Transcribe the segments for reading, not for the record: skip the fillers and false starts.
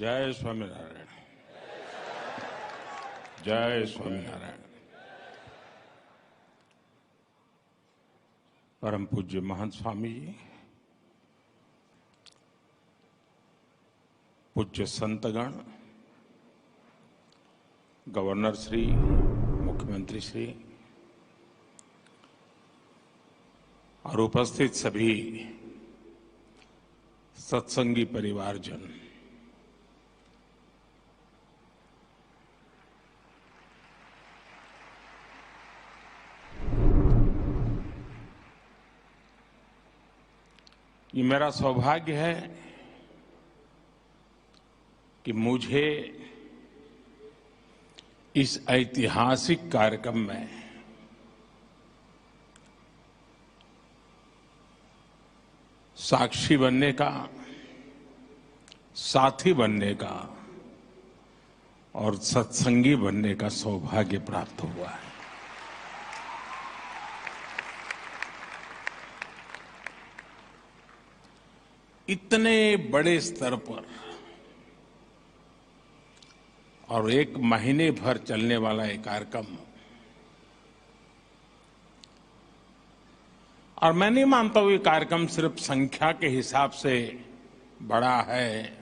जय स्वामीनारायण। जय स्वामीनारायण। परम पूज्य महंत स्वामी जी, पूज्य संतगण, गवर्नर श्री, मुख्यमंत्री श्री और उपस्थित सभी सत्संगी परिवारजन, ये मेरा सौभाग्य है कि मुझे इस ऐतिहासिक कार्यक्रम में साक्षी बनने का, साथी बनने का और सत्संगी बनने का सौभाग्य प्राप्त हुआ है। इतने बड़े स्तर पर और एक महीने भर चलने वाला ये कार्यक्रम, और मैं नहीं मानता हूं ये कार्यक्रम सिर्फ संख्या के हिसाब से बड़ा है,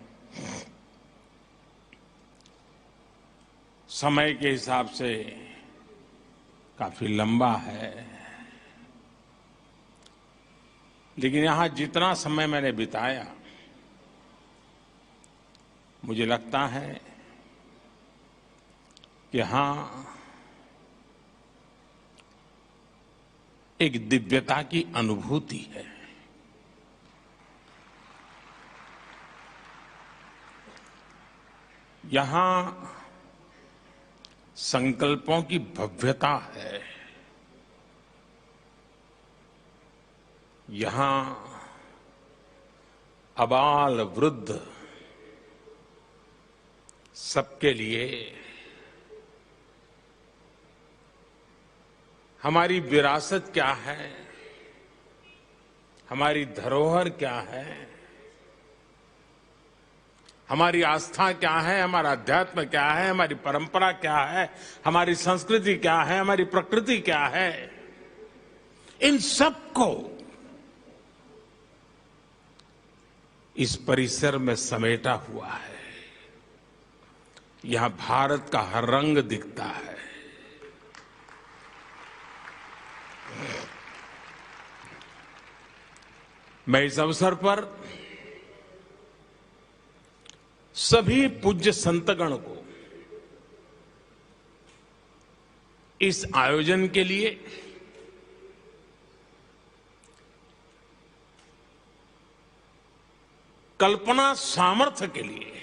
समय के हिसाब से काफी लंबा है, लेकिन यहां जितना समय मैंने बिताया, मुझे लगता है कि यहां एक दिव्यता की अनुभूति है। यहां संकल्पों की भव्यता है। यहां अबाल वृद्ध सबके लिए हमारी विरासत क्या है, हमारी धरोहर क्या है, हमारी आस्था क्या है, हमारा अध्यात्म क्या है, हमारी परंपरा क्या है, हमारी संस्कृति क्या है, हमारी प्रकृति क्या है, इन सबको इस परिसर में समेटा हुआ है। यहां भारत का हर रंग दिखता है। मैं इस अवसर पर सभी पूज्य संतगण को इस आयोजन के लिए कल्पना सामर्थ्य के लिए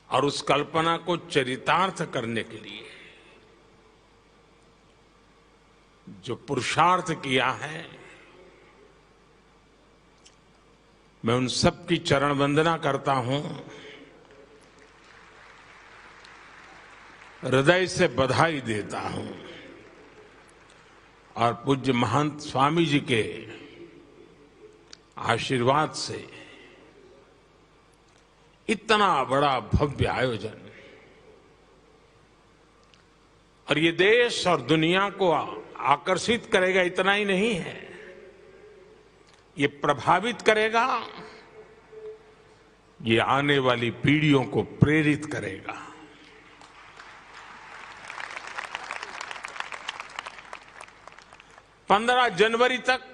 और उस कल्पना को चरितार्थ करने के लिए जो पुरुषार्थ किया है, मैं उन सब की चरण वंदना करता हूं, हृदय से बधाई देता हूं और पूज्य महंत स्वामी जी के आशीर्वाद से इतना बड़ा भव्य आयोजन और ये देश और दुनिया को आकर्षित करेगा, इतना ही नहीं है, ये प्रभावित करेगा, ये आने वाली पीढ़ियों को प्रेरित करेगा। पंद्रह जनवरी तक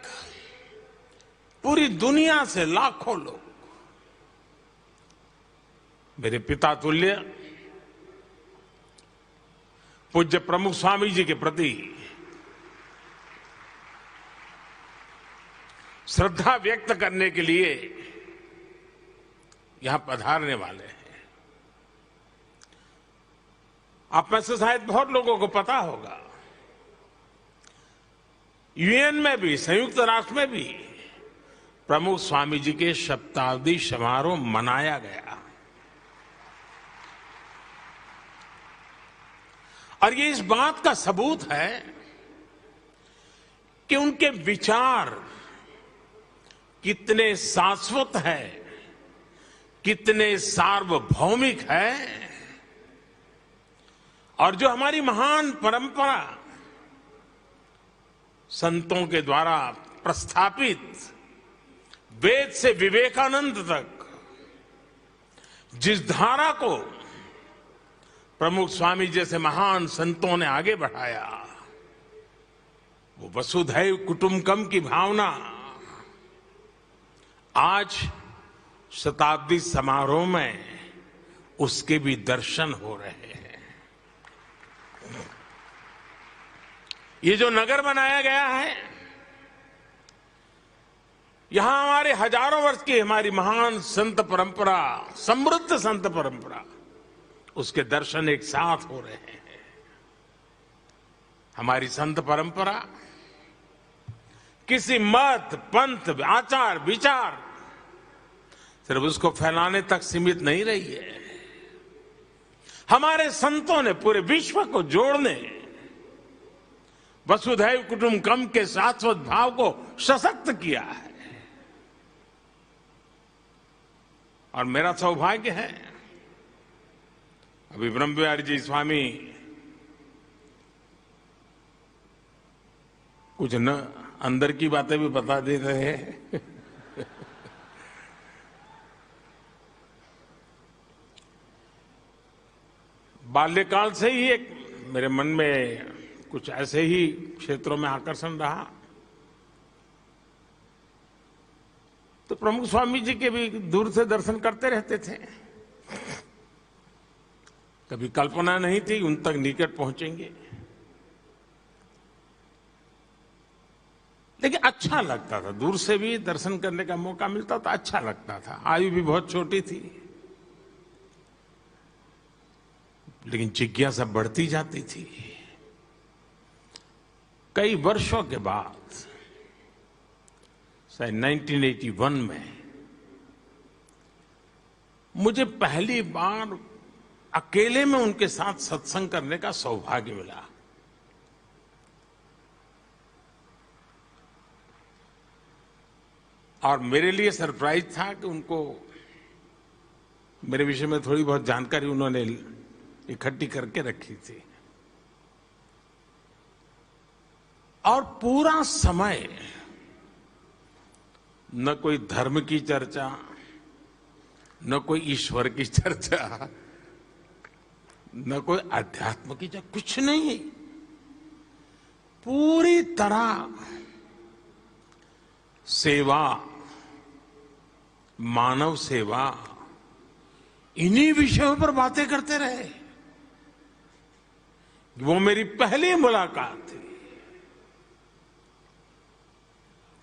पूरी दुनिया से लाखों लोग मेरे पिता तुल्य पूज्य प्रमुख स्वामी जी के प्रति श्रद्धा व्यक्त करने के लिए यहां पधारने वाले हैं। आप में से शायद बहुत लोगों को पता होगा, यूएन में भी, संयुक्त राष्ट्र में भी प्रमुख स्वामी जी के शताब्दी समारोह मनाया गया और ये इस बात का सबूत है कि उनके विचार कितने शाश्वत हैं कितने सार्वभौमिक है और जो हमारी महान परंपरा संतों के द्वारा प्रस्थापित वेद से विवेकानंद तक जिस धारा को प्रमुख स्वामी जैसे महान संतों ने आगे बढ़ाया, वो वसुधैव कुटुंबकम की भावना आज शताब्दी समारोह में उसके भी दर्शन हो रहे हैं। ये जो नगर बनाया गया है, यहां हमारे हजारों वर्ष की हमारी महान संत परंपरा, समृद्ध संत परंपरा, उसके दर्शन एक साथ हो रहे हैं। हमारी संत परंपरा किसी मत, पंथ, आचार, विचार सिर्फ उसको फैलाने तक सीमित नहीं रही है। हमारे संतों ने पूरे विश्व को जोड़ने, वसुधैव कुटुंबकम के शाश्वत भाव को सशक्त किया है। और मेरा सौभाग्य है, अभी ब्रह्म बिहारी जी स्वामी कुछ न अंदर की बातें भी बता दे रहे हैं। बाल्यकाल से ही एक मेरे मन में कुछ ऐसे ही क्षेत्रों में आकर्षण रहा, तो प्रमुख स्वामी जी के भी दूर से दर्शन करते रहते थे। कभी कल्पना नहीं थी उन तक निकट पहुंचेंगे, लेकिन अच्छा लगता था। दूर से भी दर्शन करने का मौका मिलता था, अच्छा लगता था। आयु भी बहुत छोटी थी, लेकिन जिज्ञासा बढ़ती जाती थी। कई वर्षों के बाद 1981 में मुझे पहली बार अकेले में उनके साथ सत्संग करने का सौभाग्य मिला। और मेरे लिए सरप्राइज था कि उनको मेरे विषय में थोड़ी बहुत जानकारी उन्होंने इकट्ठी करके रखी थी। और पूरा समय न कोई धर्म की चर्चा, न कोई ईश्वर की चर्चा, न कोई अध्यात्म की चर्चा, कुछ नहीं। पूरी तरह सेवा, मानव सेवा, इन्हीं विषयों पर बातें करते रहे। वो मेरी पहली मुलाकात थी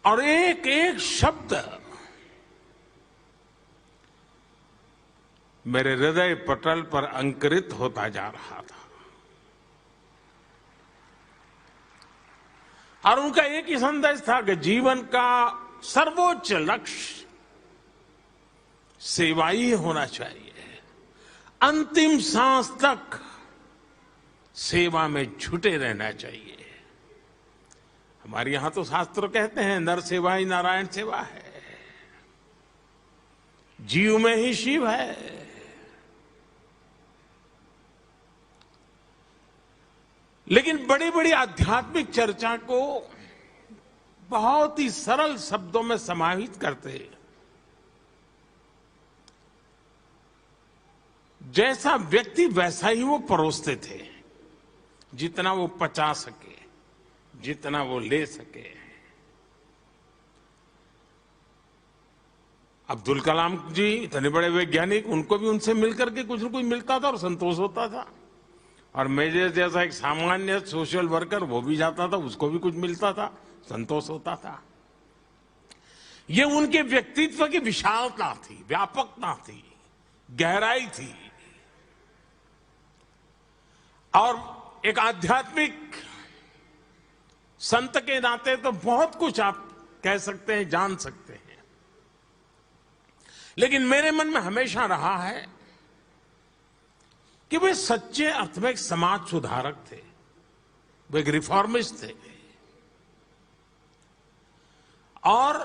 और एक एक शब्द मेरे हृदय पटल पर अंकुरित होता जा रहा था। और उनका एक ही संदेश था कि जीवन का सर्वोच्च लक्ष्य सेवा ही होना चाहिए। अंतिम सांस तक सेवा में जुटे रहना चाहिए। हमारे यहां तो शास्त्र कहते हैं नर सेवा ही नारायण सेवा है, जीव में ही शिव है। लेकिन बड़ी बड़ी आध्यात्मिक चर्चा को बहुत ही सरल शब्दों में समाहित करते, जैसा व्यक्ति वैसा ही वो परोसते थे, जितना वो पचा सके, जितना वो ले सके। अब्दुल कलाम जी इतने बड़े वैज्ञानिक, उनको भी उनसे मिलकर के कुछ न कुछ मिलता था और संतोष होता था। और मैं जैसा एक सामान्य सोशल वर्कर, वो भी जाता था, उसको भी कुछ मिलता था, संतोष होता था। ये उनके व्यक्तित्व की विशालता थी, व्यापकता थी, गहराई थी। और एक आध्यात्मिक संत के नाते तो बहुत कुछ आप कह सकते हैं, जान सकते हैं। लेकिन मेरे मन में हमेशा रहा है कि वे सच्चे अर्थ में एक समाज सुधारक थे, वे एक रिफॉर्मिस्ट थे। और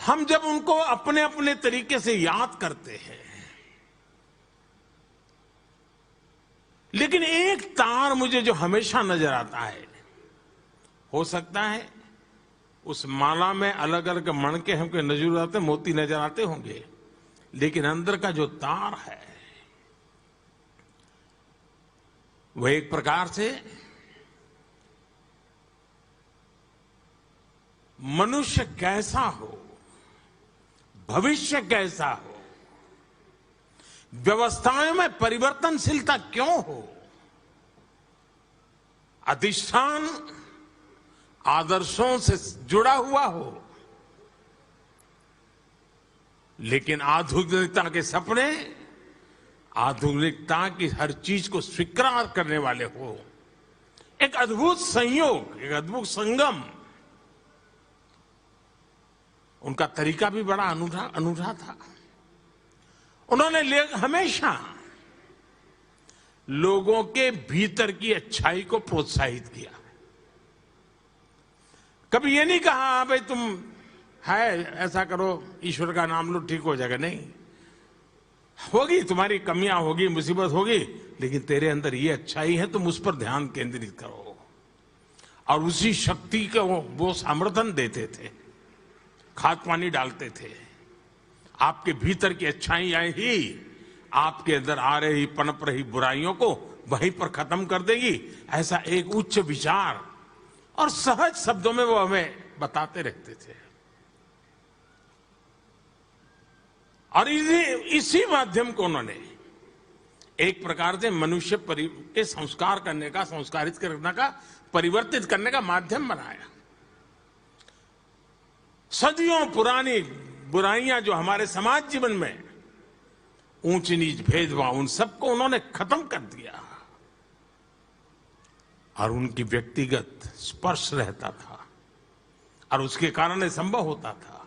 हम जब उनको अपने अपने तरीके से याद करते हैं, लेकिन एक तार मुझे जो हमेशा नजर आता है, हो सकता है उस माला में अलग अलग मणके हमको नजर आते, मोती नजर आते होंगे, लेकिन अंदर का जो तार है वह एक प्रकार से मनुष्य कैसा हो, भविष्य कैसा हो, व्यवस्थाओं में परिवर्तनशीलता क्यों हो, अधिष्ठान आदर्शों से जुड़ा हुआ हो, लेकिन आधुनिकता के सपने आधुनिकता की हर चीज को स्वीकार करने वाले हो। एक अद्भुत संयोग, एक अद्भुत संगम। उनका तरीका भी बड़ा अनूठा था। उन्होंने हमेशा लोगों के भीतर की अच्छाई को प्रोत्साहित किया। कभी ये नहीं कहा हाँ भाई तुम है ऐसा करो, ईश्वर का नाम लो ठीक हो जाएगा, नहीं। होगी तुम्हारी कमियां होगी, मुसीबत होगी, लेकिन तेरे अंदर ये अच्छाई है, तुम उस पर ध्यान केंद्रित करो। और उसी शक्ति को वो समर्थन देते थे, खाद पानी डालते थे। आपके भीतर की अच्छाइयां ही आपके अंदर आ रही पनप रही बुराइयों को वहीं पर खत्म कर देगी। ऐसा एक उच्च विचार और सहज शब्दों में वो हमें बताते रहते थे। और इसी माध्यम को उन्होंने एक प्रकार से मनुष्य के संस्कार करने का, संस्कारित करने का, परिवर्तित करने का माध्यम बनाया। सदियों पुरानी बुराइयां जो हमारे समाज जीवन में ऊंच नीच भेदभाव, उन सबको उन्होंने खत्म कर दिया। और उनकी व्यक्तिगत स्पर्श रहता था और उसके कारण ये संभव होता था।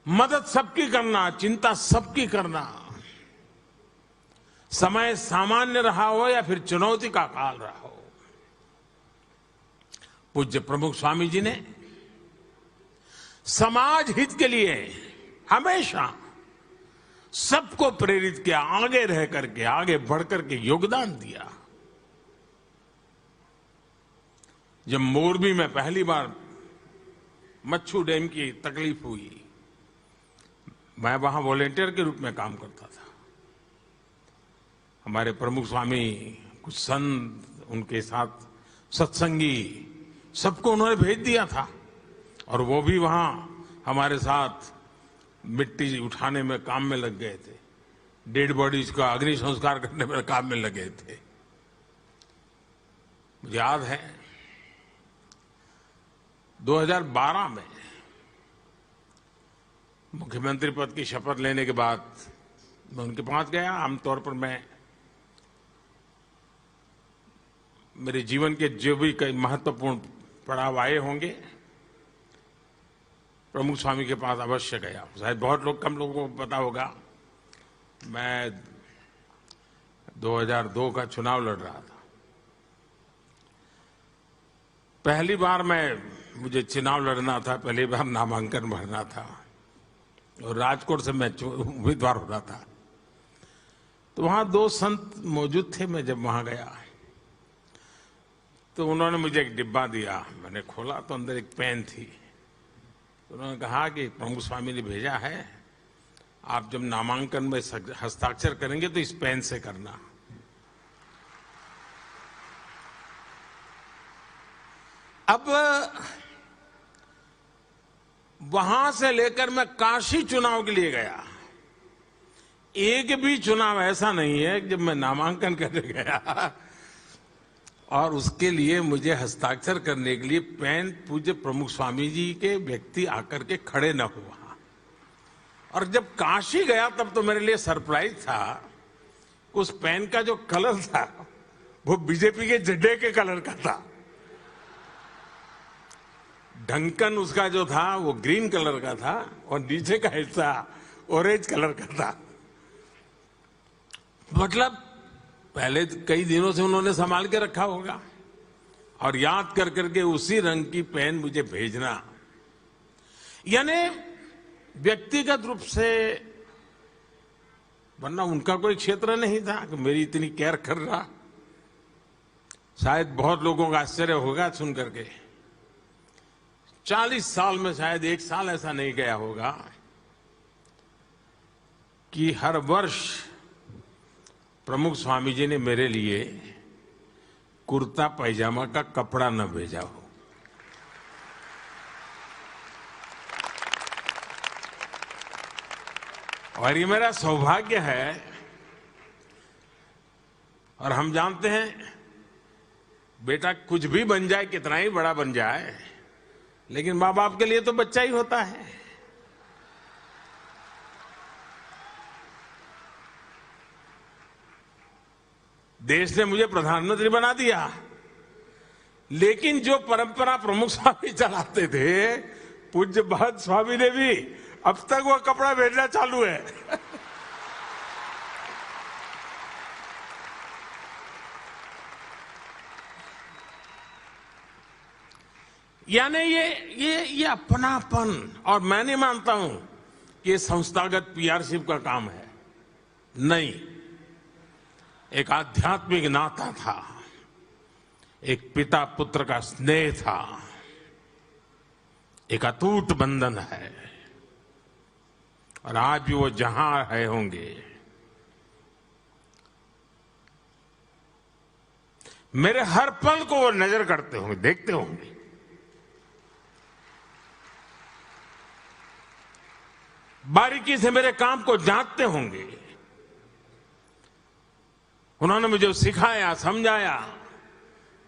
मदद सबकी करना, चिंता सबकी करना, समय सामान्य रहा हो या फिर चुनौती का काल रहा हो। पूज्य प्रमुख स्वामी जी ने समाज हित के लिए हमेशा सबको प्रेरित किया, आगे रह करके, आगे बढ़ करके योगदान दिया। जब मोरबी में पहली बार मच्छू डैम की तकलीफ हुई, मैं वहां वॉलेंटियर के रूप में काम करता था। हमारे प्रमुख स्वामी, कुछ संत, उनके साथ सत्संगी, सबको उन्होंने भेज दिया था और वो भी वहां हमारे साथ मिट्टी उठाने में काम में लग गए थे, डेड बॉडीज का अग्नि संस्कार करने में काम में लगे थे। मुझे याद है 2012 में मुख्यमंत्री पद की शपथ लेने के बाद मैं उनके पास गया। आमतौर पर मैं मेरे जीवन के जो भी कई महत्वपूर्ण पड़ाव आए होंगे, प्रमुख स्वामी के पास अवश्य गया। शायद बहुत कम लोगों को पता होगा, मैं 2002 का चुनाव लड़ रहा था। पहली बार मुझे चुनाव लड़ना था, पहली बार नामांकन भरना था और राजकोट से मैं उम्मीदवार हो रहा था। तो वहां 2 संत मौजूद थे। मैं जब वहां गया तो उन्होंने मुझे एक डिब्बा दिया। मैंने खोला तो अंदर एक पेन थी। तो उन्होंने कहा कि प्रमुख स्वामी ने भेजा है, आप जब नामांकन में हस्ताक्षर करेंगे तो इस पेन से करना। अब वहां से लेकर मैं काशी चुनाव के लिए गया, एक भी चुनाव ऐसा नहीं है जब मैं नामांकन करने गया और उसके लिए मुझे हस्ताक्षर करने के लिए पेन पूज्य प्रमुख स्वामी जी के व्यक्ति आकर के खड़े न हुआ। और जब काशी गया तब तो मेरे लिए सरप्राइज था, उस पेन का जो कलर था वो बीजेपी के झंडे के कलर का था। ढक्कन उसका जो था वो ग्रीन कलर का था और नीचे का हिस्सा ऑरेंज कलर का था। मतलब पहले कई दिनों से उन्होंने संभाल के रखा होगा और याद कर करके उसी रंग की पेन मुझे भेजना, यानी व्यक्तिगत रूप से, वरना उनका कोई क्षेत्र नहीं था कि मेरी इतनी केयर कर रहा। शायद बहुत लोगों का आश्चर्य होगा सुन करके, 40 साल में शायद एक साल ऐसा नहीं गया होगा कि हर वर्ष प्रमुख स्वामी जी ने मेरे लिए कुर्ता पैजामा का कपड़ा न भेजा हो। और ये मेरा सौभाग्य है। और हम जानते हैं बेटा कुछ भी बन जाए, कितना ही बड़ा बन जाए, लेकिन मां बाप के लिए तो बच्चा ही होता है। देश ने मुझे प्रधानमंत्री बना दिया, लेकिन जो परंपरा प्रमुख स्वामी चलाते थे, पूज्य भगत स्वामी ने भी अब तक वो कपड़ा भेजना चालू है। यानी ये अपनापन, और मैं नहीं मानता हूं कि ये संस्थागत पीआरशिप का काम है, नहीं। एक आध्यात्मिक नाता था, एक पिता पुत्र का स्नेह था, एक अटूट बंधन है। और आज भी वो जहां है होंगे, मेरे हर पल को वो नजर करते होंगे, देखते होंगे। बारीकी से मेरे काम को जांचते होंगे। उन्होंने मुझे सिखाया, समझाया,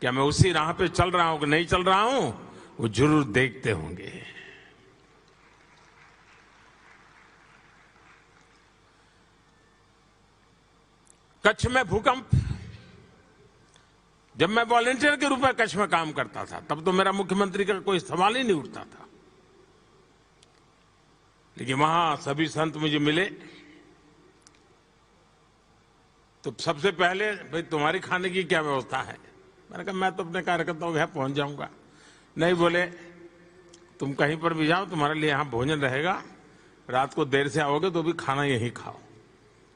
क्या मैं उसी राह पे चल रहा हूं कि नहीं चल रहा हूं, वो जरूर देखते होंगे। कच्छ में भूकंप, जब मैं वॉलंटियर के रूप में कच्छ में काम करता था, तब तो मेरा मुख्यमंत्री का कोई सवाल ही नहीं उठता था। लेकिन वहां सभी संत मुझे मिले तो सबसे पहले, भाई तुम्हारी खाने की क्या व्यवस्था है? मैंने कहा मैं तो अपने कार्यकर्ताओं के यहाँ पहुंच जाऊंगा। नहीं, बोले तुम कहीं पर भी जाओ, तुम्हारे लिए यहाँ भोजन रहेगा, रात को देर से आओगे तो भी खाना यहीं खाओ।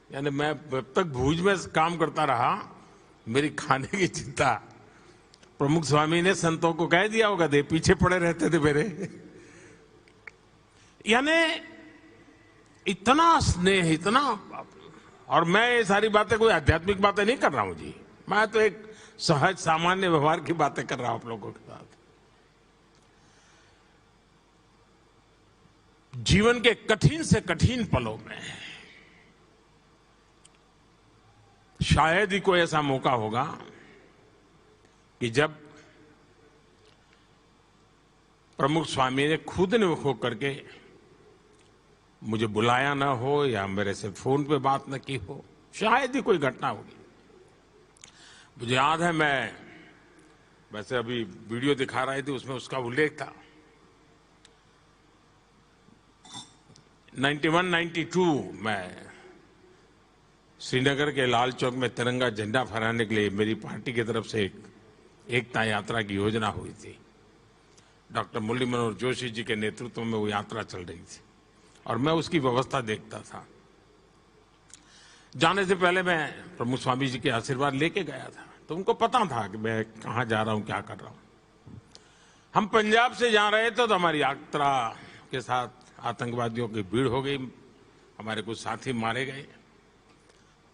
यानी मैं जब तक भूज में काम करता रहा, मेरी खाने की चिंता प्रमुख स्वामी ने संतों को कह दिया होगा, दे पीछे पड़े रहते थे मेरे। यानी इतना स्नेह, इतना। और मैं ये सारी बातें कोई आध्यात्मिक बातें नहीं कर रहा हूं जी, मैं तो एक सहज सामान्य व्यवहार की बातें कर रहा हूं आप लोगों के साथ। जीवन के कठिन से कठिन पलों में शायद ही कोई ऐसा मौका होगा कि जब प्रमुख स्वामी ने खुद ने होकर के मुझे बुलाया ना हो या मेरे से फोन पे बात न की हो, शायद ही कोई घटना होगी। मुझे याद है, मैं वैसे अभी वीडियो दिखा रही थी, उसमें उसका उल्लेख था। 91-92 में श्रीनगर के लाल चौक में तिरंगा झंडा फहराने के लिए मेरी पार्टी की तरफ से एक एकता यात्रा की योजना हुई थी। डॉक्टर मुरली मनोहर जोशी जी के नेतृत्व में वो यात्रा चल रही थी और मैं उसकी व्यवस्था देखता था। जाने से पहले मैं प्रमुख स्वामी जी के आशीर्वाद लेके गया था, तो उनको पता था कि मैं कहाँ जा रहा हूँ, क्या कर रहा हूँ। हम पंजाब से जा रहे थे तो हमारी यात्रा के साथ आतंकवादियों की भीड़ हो गई, हमारे कुछ साथी मारे गए।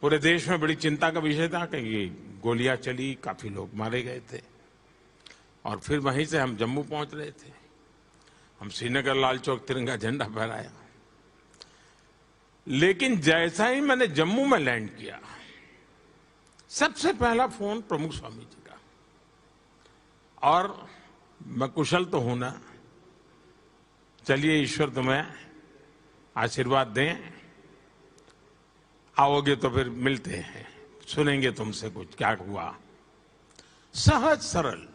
पूरे देश में बड़ी चिंता का विषय था कि गोलियां चली, काफी लोग मारे गए थे। और फिर वहीं से हम जम्मू पहुंच रहे थे। हम श्रीनगर लाल चौक तिरंगा झंडा फहराया। लेकिन जैसा ही मैंने जम्मू में लैंड किया, सबसे पहला फोन प्रमुख स्वामी जी का। और मैं कुशल तो हूं ना, चलिए ईश्वर तुम्हें आशीर्वाद दें, आओगे तो फिर मिलते हैं, सुनेंगे तुमसे कुछ क्या हुआ। सहज सरल।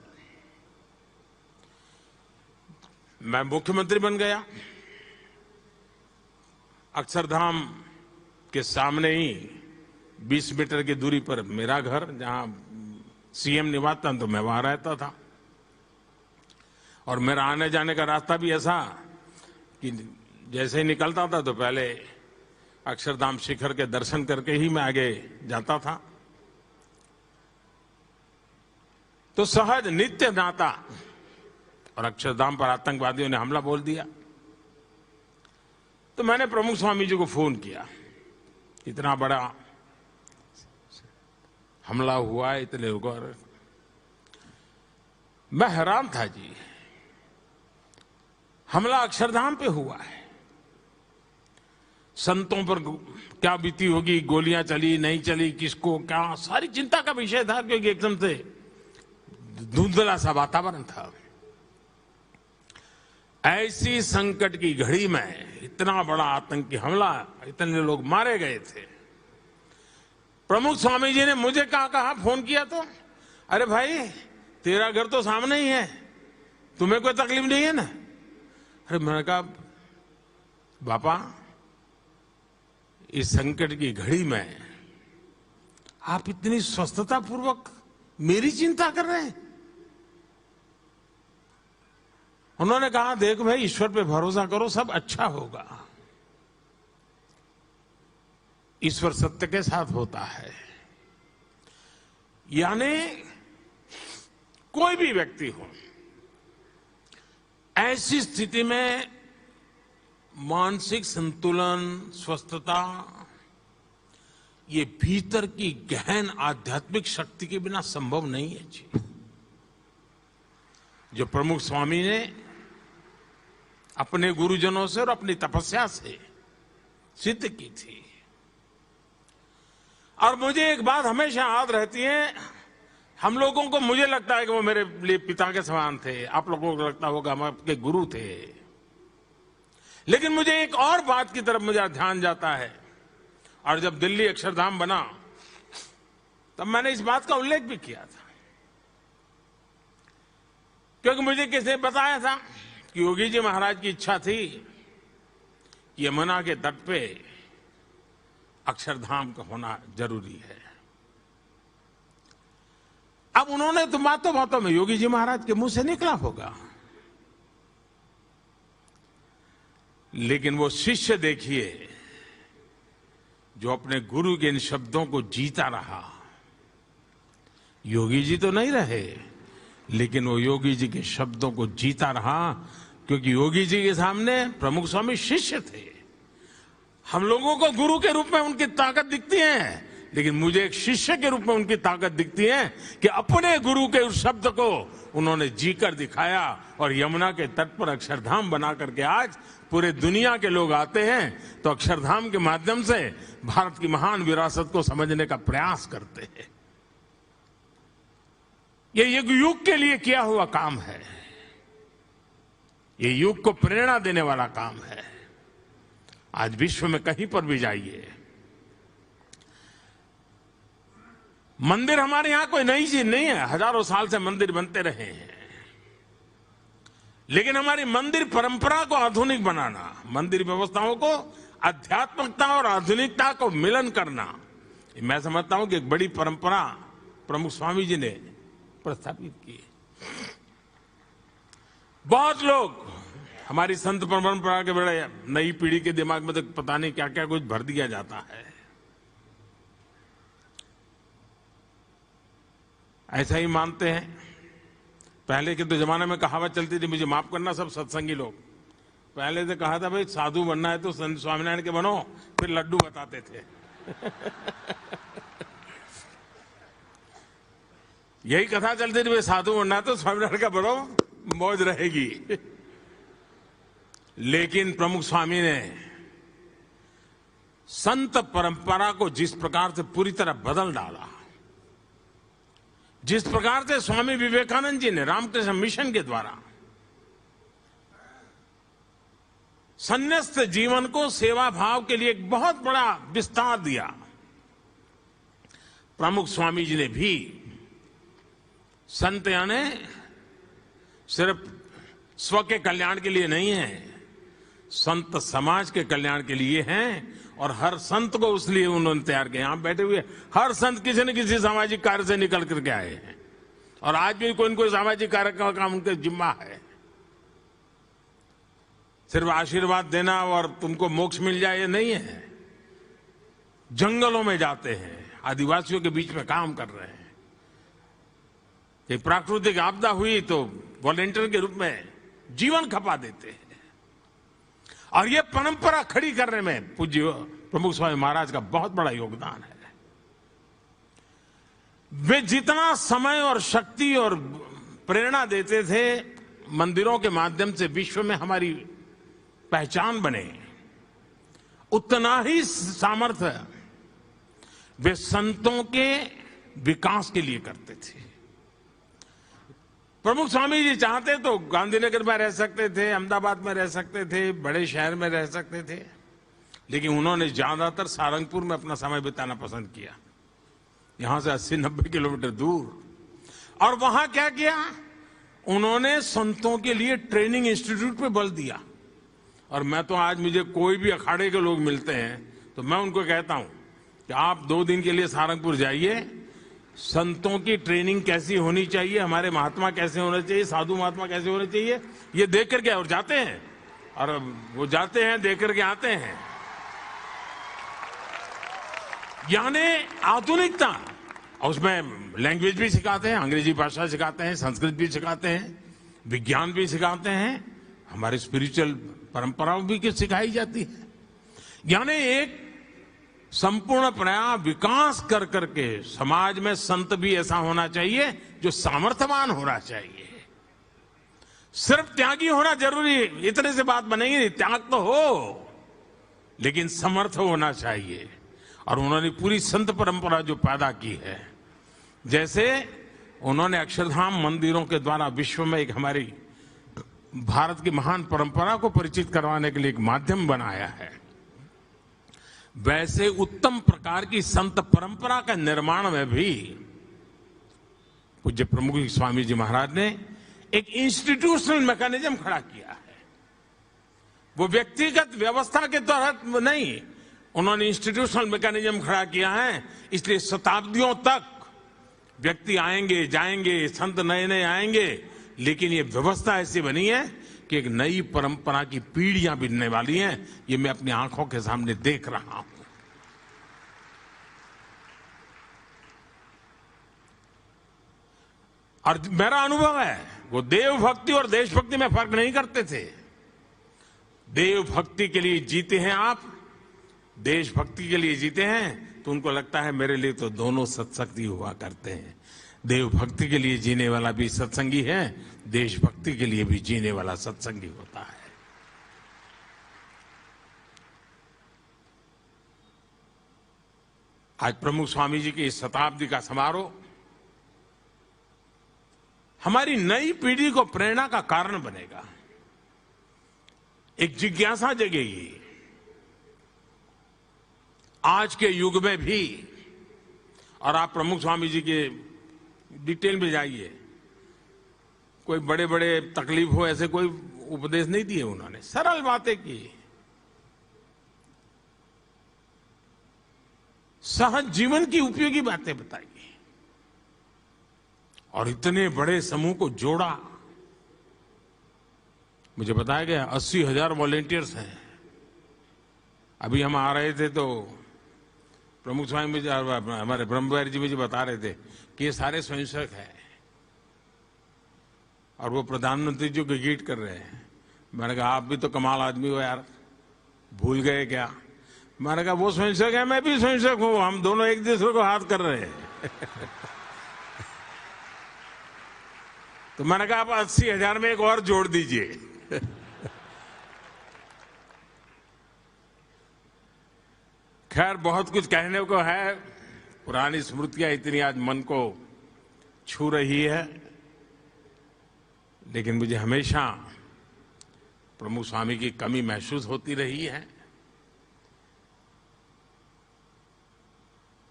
मैं मुख्यमंत्री बन गया। अक्षरधाम के सामने ही 20 मीटर की दूरी पर मेरा घर, जहां सीएम निवासता, तो मैं वहां रहता था। और मेरा आने जाने का रास्ता भी ऐसा कि जैसे ही निकलता था तो पहले अक्षरधाम शिखर के दर्शन करके ही मैं आगे जाता था। तो सहज नित्य नाता, और अक्षरधाम पर आतंकवादियों ने हमला बोल दिया तो मैंने प्रमुख स्वामी जी को फोन किया। इतना बड़ा हमला हुआ है, इतने लोगों, मैं हैरान था जी। हमला अक्षरधाम पे हुआ है, संतों पर क्या बीती होगी, गोलियां चली नहीं चली, किसको क्या, सारी चिंता का विषय था, क्योंकि एकदम से धुंधला सा वातावरण था। ऐसी संकट की घड़ी में इतना बड़ा आतंकी हमला, इतने लोग मारे गए थे। प्रमुख स्वामी जी ने मुझे कहा फोन किया तो, अरे भाई तेरा घर तो सामने ही है, तुम्हें कोई तकलीफ नहीं है ना? अरे मैंने कहा बापा, इस संकट की घड़ी में आप इतनी स्वस्थता पूर्वक मेरी चिंता कर रहे हैं? उन्होंने कहा देख भाई, ईश्वर पे भरोसा करो, सब अच्छा होगा। ईश्वर सत्य के साथ होता है। यानी कोई भी व्यक्ति हो, ऐसी स्थिति में मानसिक संतुलन, स्वस्थता, ये भीतर की गहन आध्यात्मिक शक्ति के बिना संभव नहीं है जी। जो प्रमुख स्वामी ने अपने गुरुजनों से और अपनी तपस्या से सिद्ध की थी। और मुझे एक बात हमेशा याद रहती है, हम लोगों को, मुझे लगता है कि वो मेरे लिए पिता के समान थे, आप लोगों को लगता होगा हम आपके गुरु थे, लेकिन मुझे एक और बात की तरफ मुझे ध्यान जाता है। और जब दिल्ली अक्षरधाम बना तब मैंने इस बात का उल्लेख भी किया था, क्योंकि मुझे किसी ने बताया था कि योगी जी महाराज की इच्छा थी कि यमुना के तट पे अक्षरधाम का होना जरूरी है। अब उन्होंने तो बातों में योगी जी महाराज के मुंह से निकला होगा, लेकिन वो शिष्य देखिए जो अपने गुरु के इन शब्दों को जीता रहा। योगी जी तो नहीं रहे, लेकिन वो योगी जी के शब्दों को जीता रहा, क्योंकि योगी जी के सामने प्रमुख स्वामी शिष्य थे। हम लोगों को गुरु के रूप में उनकी ताकत दिखती है, लेकिन मुझे एक शिष्य के रूप में उनकी ताकत दिखती है कि अपने गुरु के उस शब्द को उन्होंने जीकर दिखाया, और यमुना के तट पर अक्षरधाम बना करके आज पूरे दुनिया के लोग आते हैं तो अक्षरधाम के माध्यम से भारत की महान विरासत को समझने का प्रयास करते हैं। ये युग के लिए किया हुआ काम है, ये युग को प्रेरणा देने वाला काम है। आज विश्व में कहीं पर भी जाइए, मंदिर हमारे यहां कोई नई चीज नहीं है, हजारों साल से मंदिर बनते रहे हैं, लेकिन हमारी मंदिर परंपरा को आधुनिक बनाना, मंदिर व्यवस्थाओं को आध्यात्मिकता और आधुनिकता को मिलन करना, मैं समझता हूं कि एक बड़ी परंपरा प्रमुख स्वामी जी ने प्रस्थापित की। बहुत लोग हमारी संत परंपरा के बड़े, नई पीढ़ी के दिमाग में तो पता नहीं क्या क्या कुछ भर दिया जाता है। ऐसा ही मानते हैं। पहले के तो जमाने में कहावत चलती थी, मुझे माफ करना सब सत्संगी लोग, पहले से कहा था भाई साधु बनना है तो संत स्वामीनारायण के बनो, फिर लड्डू बताते थे। यही कथा चलती थी, भाई साधु बनना है तो स्वामीनारायण का बनो, मौज रहेगी। लेकिन प्रमुख स्वामी ने संत परंपरा को जिस प्रकार से पूरी तरह बदल डाला, जिस प्रकार से स्वामी विवेकानंद जी ने रामकृष्ण मिशन के द्वारा संन्यास्त जीवन को सेवा भाव के लिए एक बहुत बड़ा विस्तार दिया, प्रमुख स्वामी जी ने भी संत यानी सिर्फ स्व के कल्याण के लिए नहीं है, संत समाज के कल्याण के लिए हैं। और हर संत को उसलिए उन्होंने तैयार किया। यहां बैठे हुए हर संत किसी न किसी सामाजिक कार्य से निकल करके आए हैं, और आज भी कोई न कोई सामाजिक कार्य का काम उनके जिम्मा है। सिर्फ आशीर्वाद देना और तुमको मोक्ष मिल जाए ये नहीं है। जंगलों में जाते हैं, आदिवासियों के बीच में काम कर रहे हैं। एक प्राकृतिक आपदा हुई तो वॉलेंटियर के रूप में जीवन खपा देते हैं। और ये परंपरा खड़ी करने में पूज्य प्रमुख स्वामी महाराज का बहुत बड़ा योगदान है। वे जितना समय और शक्ति और प्रेरणा देते थे मंदिरों के माध्यम से विश्व में हमारी पहचान बने, उतना ही सामर्थ्य वे संतों के विकास के लिए करते थे। प्रमुख स्वामी जी चाहते तो गांधीनगर में रह सकते थे, अहमदाबाद में रह सकते थे, बड़े शहर में रह सकते थे, लेकिन उन्होंने ज्यादातर सारंगपुर में अपना समय बिताना पसंद किया, यहां से 80-90 किलोमीटर दूर। और वहां क्या किया, उन्होंने संतों के लिए ट्रेनिंग इंस्टीट्यूट पे बल दिया। और मैं तो आज मुझे कोई भी अखाड़े के लोग मिलते हैं तो मैं उनको कहता हूं कि आप 2 दिन के लिए सारंगपुर जाइए, संतों की ट्रेनिंग कैसी होनी चाहिए, हमारे महात्मा कैसे होने चाहिए, साधु महात्मा कैसे होने चाहिए, ये देख करके और जाते हैं। और वो जाते हैं, देख करके आते हैं। यानी आधुनिकता, और उसमें लैंग्वेज भी सिखाते हैं, अंग्रेजी भाषा सिखाते हैं, संस्कृत भी सिखाते हैं, विज्ञान भी सिखाते हैं, हमारी स्पिरिचुअल परंपराओं भी सिखाई जाती है। यानी एक संपूर्ण प्रया विकास कर करके समाज में संत भी ऐसा होना चाहिए जो सामर्थ्यवान होना चाहिए। सिर्फ त्यागी होना जरूरी, इतने से बात बनेगी, त्याग तो हो लेकिन समर्थ होना चाहिए। और उन्होंने पूरी संत परंपरा जो पैदा की है, जैसे उन्होंने अक्षरधाम मंदिरों के द्वारा विश्व में एक हमारी भारत की महान परंपरा को परिचित करवाने के लिए एक माध्यम बनाया है, वैसे उत्तम प्रकार की संत परंपरा का निर्माण में भी पूज्य प्रमुख स्वामी जी महाराज ने एक इंस्टीट्यूशनल मैकेनिज्म खड़ा किया है। वो व्यक्तिगत व्यवस्था के तहत नहीं, उन्होंने इंस्टीट्यूशनल मैकेनिज्म खड़ा किया है। इसलिए शताब्दियों तक व्यक्ति आएंगे जाएंगे, संत नए नए आएंगे, लेकिन ये व्यवस्था ऐसी बनी है कि एक नई परंपरा की पीढ़ियां बिनने वाली हैं। ये मैं अपनी आंखों के सामने देख रहा हूं। और मेरा अनुभव है, वो देव भक्ति और देशभक्ति में फर्क नहीं करते थे। देव भक्ति के लिए जीते हैं आप, देशभक्ति के लिए जीते हैं, तो उनको लगता है मेरे लिए तो दोनों सत्संगी हुआ करते हैं। देव भक्ति के लिए जीने वाला भी सत्संगी है, देशभक्ति के लिए भी जीने वाला सत्संगी होता है। आज प्रमुख स्वामी जी की इस शताब्दी का समारोह हमारी नई पीढ़ी को प्रेरणा का कारण बनेगा, एक जिज्ञासा जगेगी। आज के युग में भी, और आप प्रमुख स्वामी जी के डिटेल में जाइए, कोई बड़े बड़े तकलीफ हो ऐसे कोई उपदेश नहीं दिए उन्होंने, सरल बातें की, सहज जीवन की उपयोगी बातें बताई और इतने बड़े समूह को जोड़ा। मुझे बताया गया 80,000 वॉलेंटियर्स हैं। अभी हम आ रहे थे तो प्रमुख स्वामी जी हमारे ब्रह्मविहारी जी मुझे बता रहे थे कि ये सारे स्वयंसेवक हैं और वो प्रधानमंत्री जी को गीट कर रहे हैं। मैंने कहा आप भी तो कमाल आदमी हो यार, भूल गए क्या? मैंने कहा वो स्वयंसेवक है, मैं भी स्वयंसेवक हूं, हम दोनों एक दूसरे को हाथ कर रहे हैं। तो मैंने कहा आप 80,000 में एक और जोड़ दीजिए। खैर बहुत कुछ कहने को है, पुरानी स्मृतियां इतनी आज मन को छू रही है, लेकिन मुझे हमेशा प्रमुख स्वामी की कमी महसूस होती रही है।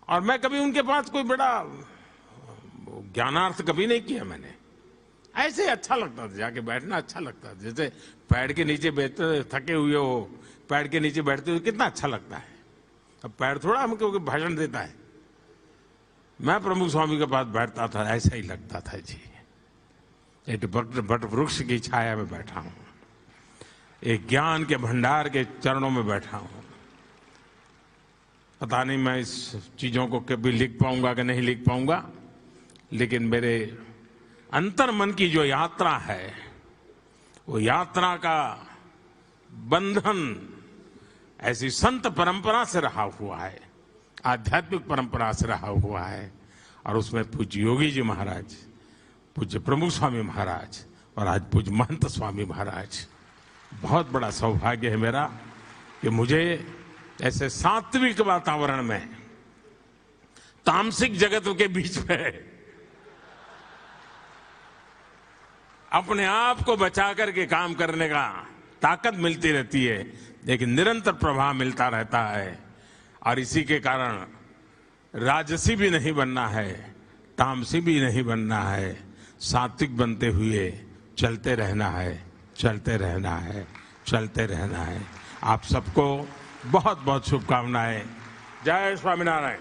और मैं कभी उनके पास कोई बड़ा ज्ञानार्थ कभी नहीं किया मैंने, ऐसे अच्छा लगता था, जाके बैठना अच्छा लगता था। जैसे पेड़ के नीचे बैठते, थके हुए हो, पेड़ के नीचे बैठते हुए कितना अच्छा लगता है। अब पेड़ थोड़ा हमको भाषण देता है, मैं प्रमुख स्वामी के पास बैठता था, ऐसा ही लगता था जी, एक बट वृक्ष की छाया में बैठा हूं। एक ज्ञान के भंडार के चरणों में बैठा हूं। पता नहीं मैं इस चीजों को कभी लिख पाऊंगा कि नहीं लिख पाऊंगा, लेकिन मेरे अंतर्मन की जो यात्रा है, वो यात्रा का बंधन ऐसी संत परंपरा से रहा हुआ है, आध्यात्मिक परंपरा से रहा हुआ है। और उसमें पूज्य योगी जी महाराज, पूज्य प्रमुख स्वामी महाराज और आज पूज्य महंत स्वामी महाराज, बहुत बड़ा सौभाग्य है मेरा कि मुझे ऐसे सात्विक वातावरण में, तामसिक जगत के बीच में अपने आप को बचा करके काम करने का ताकत मिलती रहती है, लेकिन निरंतर प्रभाव मिलता रहता है। और इसी के कारण राजसी भी नहीं बनना है, तामसी भी नहीं बनना है, सात्विक बनते हुए चलते रहना है, चलते रहना है, चलते रहना है। आप सबको बहुत बहुत शुभकामनाएं। जय स्वामीनारायण।